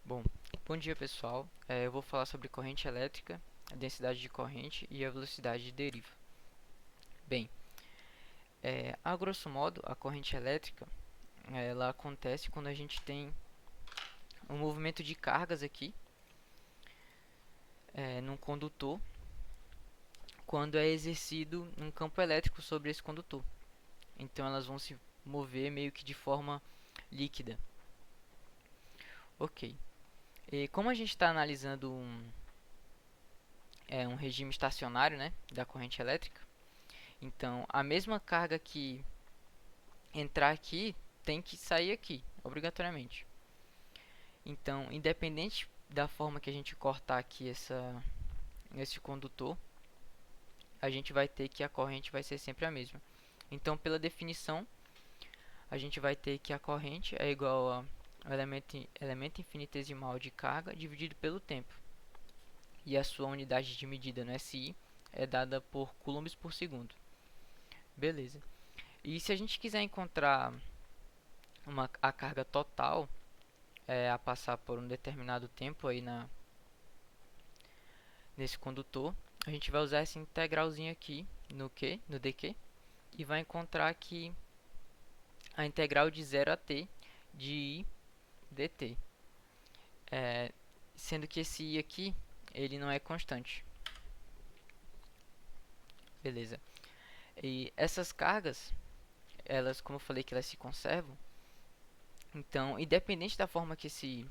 Bom, bom dia pessoal. Eu vou falar sobre corrente elétrica, a densidade de corrente e a velocidade de deriva. Bem, a grosso modo, a corrente elétrica ela acontece quando a gente tem um movimento de cargas aqui num condutor, quando é exercido um campo elétrico sobre esse condutor. Então elas vão se mover meio que de forma líquida. Ok. E como a gente está analisando um regime estacionário, né, da corrente elétrica, então a mesma carga que entrar aqui tem que sair aqui, obrigatoriamente. Então, independente da forma que a gente cortar aqui esse condutor, a gente vai ter que a corrente vai ser sempre a mesma. Então, pela definição, a gente vai ter que a corrente é igual ao elemento infinitesimal de carga dividido pelo tempo. E a sua unidade de medida no SI é dada por coulombs por segundo. Beleza. E se a gente quiser encontrar a carga total a passar por um determinado tempo aí nesse condutor, a gente vai usar essa integralzinha aqui no dq, e vai encontrar aqui a integral de 0 a t de I dt, é, sendo que esse I aqui ele não é constante. Beleza. E essas cargas, elas, como eu falei, que elas se conservam. Então, independente da forma que esse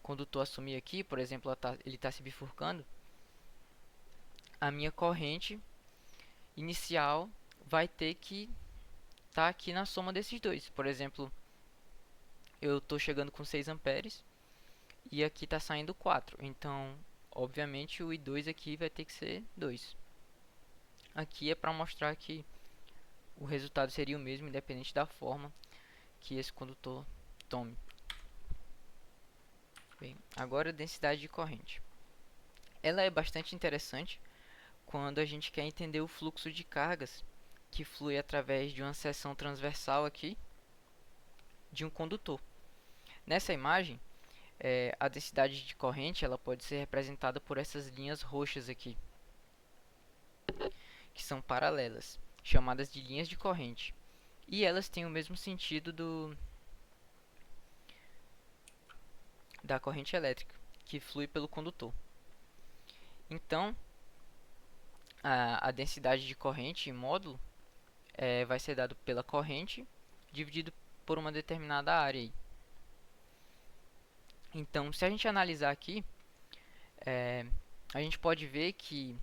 condutor assumir aqui, por exemplo, ele está se bifurcando, a minha corrente inicial vai ter que estar aqui na soma desses dois. Por exemplo, eu estou chegando com 6 amperes e aqui está saindo 4. Então, obviamente, o I2 aqui vai ter que ser 2. Aqui é para mostrar que o resultado seria o mesmo, independente da forma que esse condutor tome. Bem, agora a densidade de corrente. Ela é bastante interessante quando a gente quer entender o fluxo de cargas que flui através de uma seção transversal aqui de um condutor. Nessa imagem, a densidade de corrente ela pode ser representada por essas linhas roxas aqui, que são paralelas, chamadas de linhas de corrente. E elas têm o mesmo sentido da corrente elétrica, que flui pelo condutor. Então, a densidade de corrente em módulo vai ser dado pela corrente dividido por uma determinada área aí. Então, se a gente analisar aqui, a gente pode ver que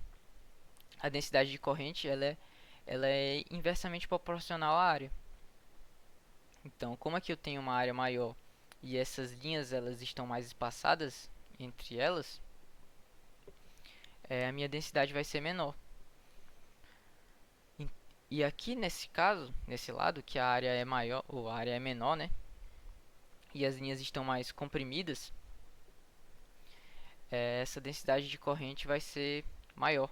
a densidade de corrente ela é inversamente proporcional à área. Então, como aqui eu tenho uma área maior e essas linhas elas estão mais espaçadas entre elas, a minha densidade vai ser menor. E aqui nesse caso, nesse lado, que a área é maior ou a área é menor, né? E as linhas estão mais comprimidas, essa densidade de corrente vai ser maior.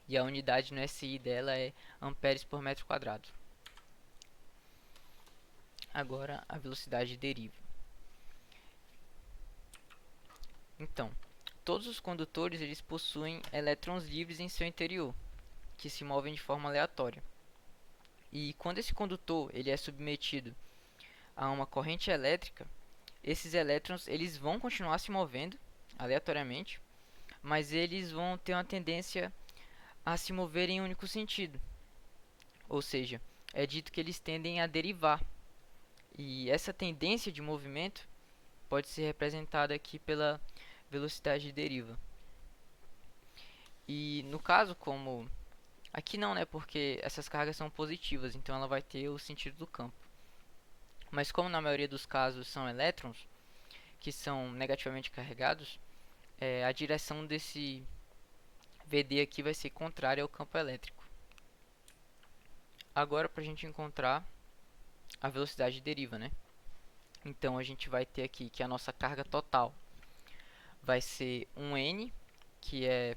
E a unidade no SI dela é amperes por metro quadrado. Agora a velocidade deriva. Então, todos os condutores eles possuem elétrons livres em seu interior, que se movem de forma aleatória. E quando esse condutor ele é submetido a uma corrente elétrica, esses elétrons eles vão continuar se movendo aleatoriamente, mas eles vão ter uma tendência a se mover em um único sentido. Ou seja, é dito que eles tendem a derivar. E essa tendência de movimento pode ser representada aqui pela velocidade de deriva. E no caso, como aqui não, né, porque essas cargas são positivas, então ela vai ter o sentido do campo. Mas como na maioria dos casos são elétrons que são negativamente carregados, a direção desse VD aqui vai ser contrária ao campo elétrico. Agora, para a gente encontrar a velocidade de deriva, né? Então a gente vai ter aqui que a nossa carga total vai ser um N, que é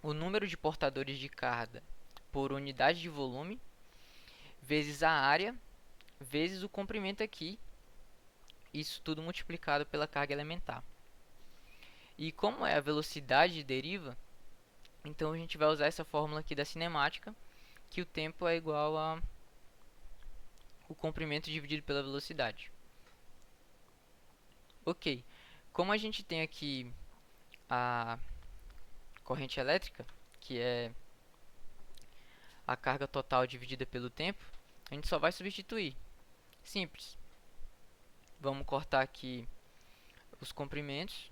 o número de portadores de carga por unidade de volume, vezes a área, vezes o comprimento aqui, isso tudo multiplicado pela carga elementar. E como é a velocidade de deriva, então a gente vai usar essa fórmula aqui da cinemática, que o tempo é igual a o comprimento dividido pela velocidade. Ok, como a gente tem aqui a corrente elétrica, que é a carga total dividida pelo tempo, a gente só vai substituir. Simples. Vamos cortar aqui os comprimentos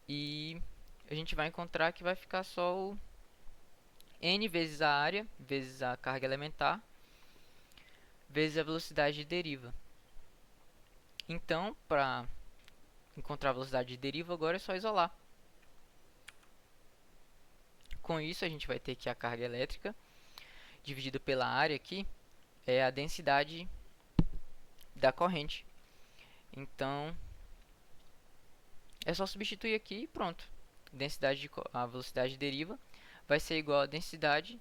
e a gente vai encontrar que vai ficar só o n vezes a área, vezes a carga elementar, vezes a velocidade de deriva. Então, para encontrar a velocidade de deriva, agora é só isolar. Com isso, a gente vai ter que a carga elétrica dividida pela área aqui é a densidade da corrente. Então, é só substituir aqui e pronto. A velocidade de deriva vai ser igual a densidade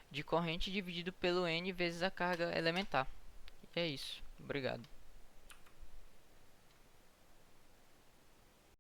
de corrente dividido pelo n vezes a carga elementar. E é isso. Obrigado.